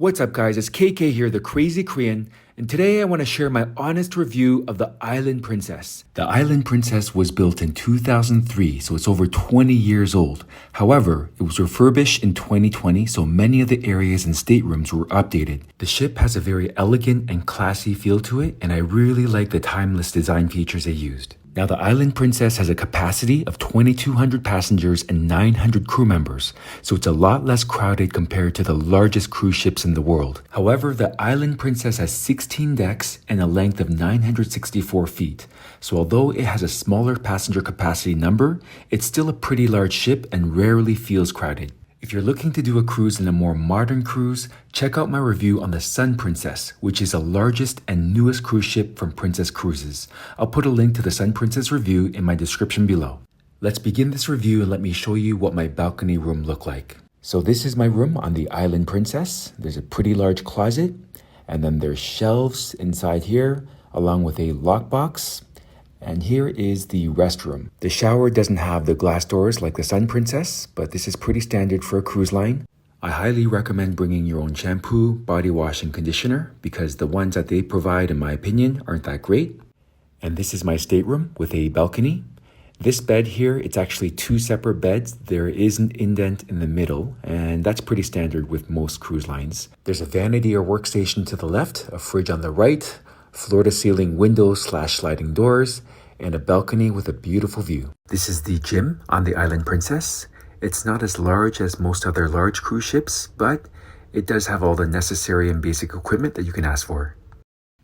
What's up guys, it's KK here, the Krazy Korean, and today I want to share my honest review of the Island Princess. The Island Princess was built in 2003, so it's over 20 years old. However, it was refurbished in 2020, so many of the areas and staterooms were updated. The ship has a very elegant and classy feel to it, and I really like the timeless design features they used. Now, the Island Princess has a capacity of 2,200 passengers and 900 crew members, so it's a lot less crowded compared to the largest cruise ships in the world. However, the Island Princess has 16 decks and a length of 964 feet, so although it has a smaller passenger capacity number, it's still a pretty large ship and rarely feels crowded. If you're looking to do a cruise in a more modern cruise, check out my review on the Sun Princess, which is the largest and newest cruise ship from Princess Cruises. I'll put a link to the Sun Princess review in my description below. Let's begin this review and let me show you what my balcony room looked like. So this is my room on the Island Princess. There's a pretty large closet, and then there's shelves inside here, along with a lockbox. And here is the restroom. The shower doesn't have the glass doors like the Sun Princess, but this is pretty standard for a cruise line. I highly recommend bringing your own shampoo, body wash, and conditioner because the ones that they provide, in my opinion, aren't that great. And this is my stateroom with a balcony. This bed here, it's actually two separate beds. There is an indent in the middle, and that's pretty standard with most cruise lines. There's a vanity or workstation to the left, a fridge on the right, floor-to-ceiling windows/sliding doors, and a balcony with a beautiful view. This is the gym on the Island Princess. It's not as large as most other large cruise ships, but it does have all the necessary and basic equipment that you can ask for.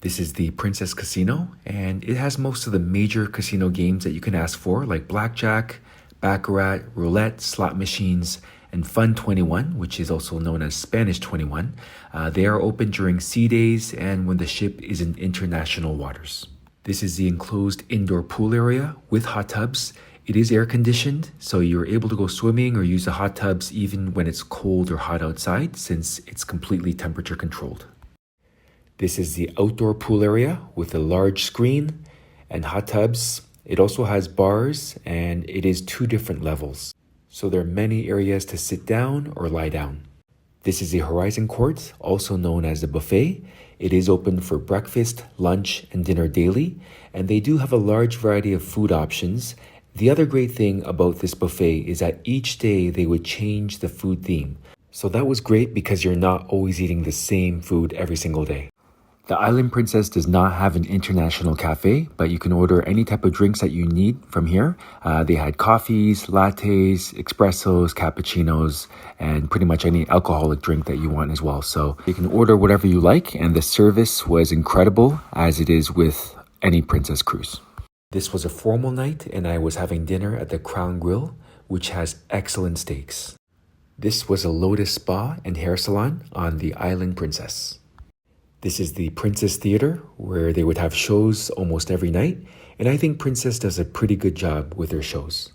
This is the Princess Casino, and it has most of the major casino games that you can ask for, like blackjack, baccarat, roulette, slot machines, and Fun 21, which is also known as Spanish 21. They are open during sea days and when the ship is in international waters. This is the enclosed indoor pool area with hot tubs. It is air conditioned, so you're able to go swimming or use the hot tubs even when it's cold or hot outside, since it's completely temperature controlled. This is the outdoor pool area with a large screen and hot tubs. It also has bars, and it is 2 different levels, so there are many areas to sit down or lie down. This is the Horizon Court, also known as the buffet. It is open for breakfast, lunch, and dinner daily, and they do have a large variety of food options. The other great thing about this buffet is that each day they would change the food theme. So that was great because you're not always eating the same food every single day. The Island Princess does not have an international cafe, but you can order any type of drinks that you need from here. They had coffees, lattes, espressos, cappuccinos, and pretty much any alcoholic drink that you want as well. So you can order whatever you like, and the service was incredible, as it is with any Princess cruise. This was a formal night, and I was having dinner at the Crown Grill, which has excellent steaks. This was a Lotus Spa and hair salon on the Island Princess. This is the Princess Theater, where they would have shows almost every night, and I think Princess does a pretty good job with their shows.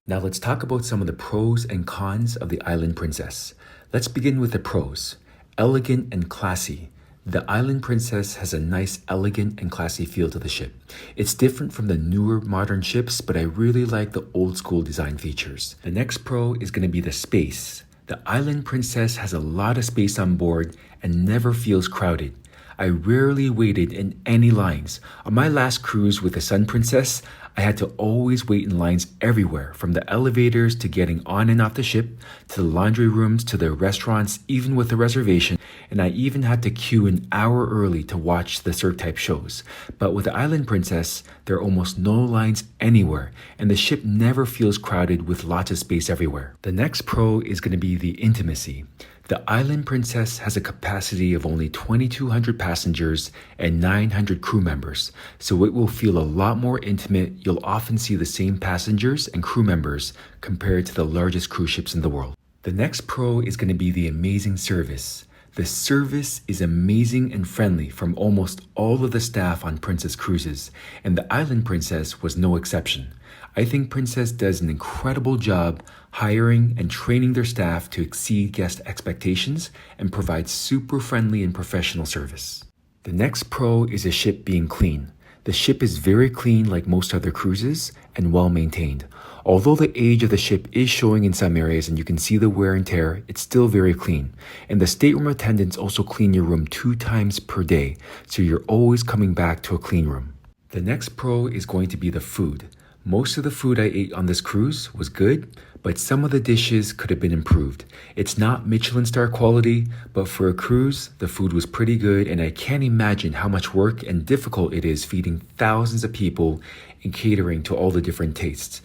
Now let's talk about some of the pros and cons of the Island Princess. Let's begin with the pros. Elegant and classy. The Island Princess has a nice, elegant and classy feel to the ship. It's different from the newer modern ships, but I really like the old school design features. The next pro is going to be the space. The Island Princess has a lot of space on board and never feels crowded. I rarely waited in any lines. On my last cruise with the Sun Princess, I had to always wait in lines everywhere, from the elevators to getting on and off the ship, to the laundry rooms, to the restaurants, even with a reservation, and I even had to queue an hour early to watch the Cirque type shows. But with the Island Princess, there are almost no lines anywhere, and the ship never feels crowded with lots of space everywhere. The next pro is going to be the intimacy. The Island Princess has a capacity of only 2,200 passengers and 900 crew members, so it will feel a lot more intimate. You'll often see the same passengers and crew members compared to the largest cruise ships in the world. The next pro is going to be the amazing service. The service is amazing and friendly from almost all of the staff on Princess Cruises, and the Island Princess was no exception. I think Princess does an incredible job hiring and training their staff to exceed guest expectations and provide super friendly and professional service. The next pro is a ship being clean. The ship is very clean like most other cruises and well maintained. Although the age of the ship is showing in some areas and you can see the wear and tear, it's still very clean. And the stateroom attendants also clean your room 2 times per day, so you're always coming back to a clean room. The next pro is going to be the food. Most of the food I ate on this cruise was good, but some of the dishes could have been improved. It's not Michelin star quality, but for a cruise, the food was pretty good, and I can't imagine how much work and difficult it is feeding thousands of people and catering to all the different tastes.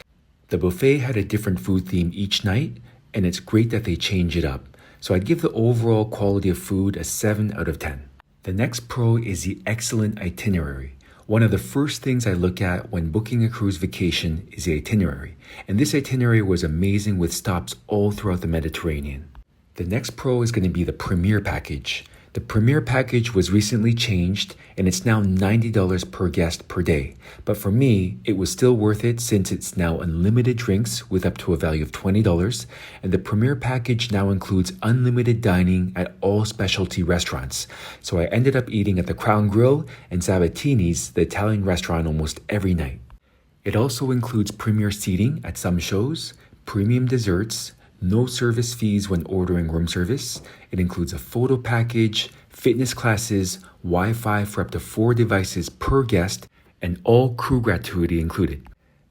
The buffet had a different food theme each night, and it's great that they change it up. So I'd give the overall quality of food a 7 out of 10. The next pro is the excellent itinerary. One of the first things I look at when booking a cruise vacation is the itinerary, and this itinerary was amazing with stops all throughout the Mediterranean. The next pro is going to be the Premier package. The Premier package was recently changed and it's now $90 per guest per day. But for me, it was still worth it since it's now unlimited drinks with up to a value of $20. And the Premier package now includes unlimited dining at all specialty restaurants. So I ended up eating at the Crown Grill and Sabatini's, the Italian restaurant, almost every night. It also includes Premier seating at some shows, premium desserts, no service fees when ordering room service. It includes a photo package, fitness classes, Wi-Fi for up to 4 devices per guest, and all crew gratuity included.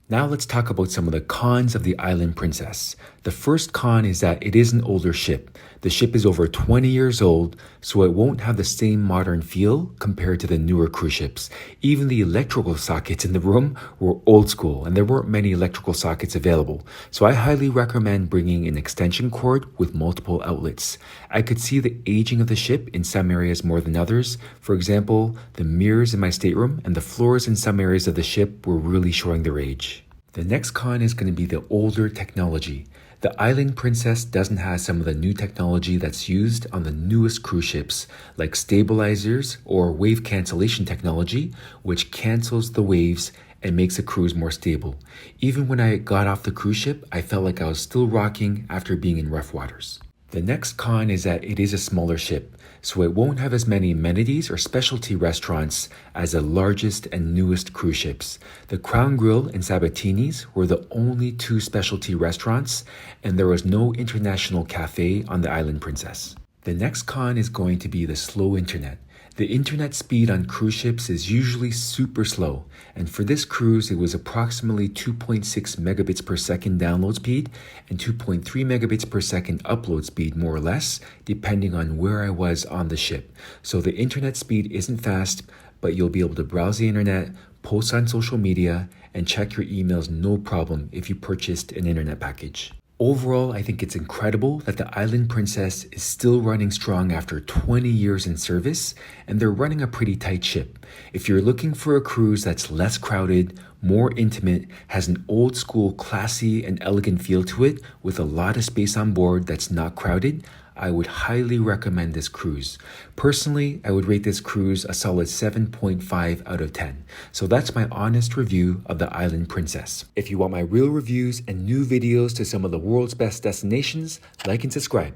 Now let's talk about some of the cons of the Island Princess. The first con is that it is an older ship. The ship is over 20 years old, so it won't have the same modern feel compared to the newer cruise ships. Even the electrical sockets in the room were old school, and there weren't many electrical sockets available. So I highly recommend bringing an extension cord with multiple outlets. I could see the aging of the ship in some areas more than others. For example, the mirrors in my stateroom and the floors in some areas of the ship were really showing their age. The next con is going to be the older technology. The Island Princess doesn't have some of the new technology that's used on the newest cruise ships, like stabilizers or wave cancellation technology, which cancels the waves and makes a cruise more stable. Even when I got off the cruise ship, I felt like I was still rocking after being in rough waters. The next con is that it is a smaller ship, so it won't have as many amenities or specialty restaurants as the largest and newest cruise ships. The Crown Grill and Sabatini's were the only 2 specialty restaurants, and there was no international cafe on the Island Princess. The next con is going to be the slow internet. The internet speed on cruise ships is usually super slow, and for this cruise it was approximately 2.6 megabits per second download speed and 2.3 megabits per second upload speed, more or less, depending on where I was on the ship. So the internet speed isn't fast, but you'll be able to browse the internet, post on social media, and check your emails no problem if you purchased an internet package. Overall, I think it's incredible that the Island Princess is still running strong after 20 years in service, and they're running a pretty tight ship. If you're looking for a cruise that's less crowded, more intimate, has an old school, classy, and elegant feel to it, with a lot of space on board that's not crowded, I would highly recommend this cruise. Personally, I would rate this cruise a solid 7.5 out of 10. So that's my honest review of the Island Princess. If you want my real reviews and new videos to some of the world's best destinations, like and subscribe.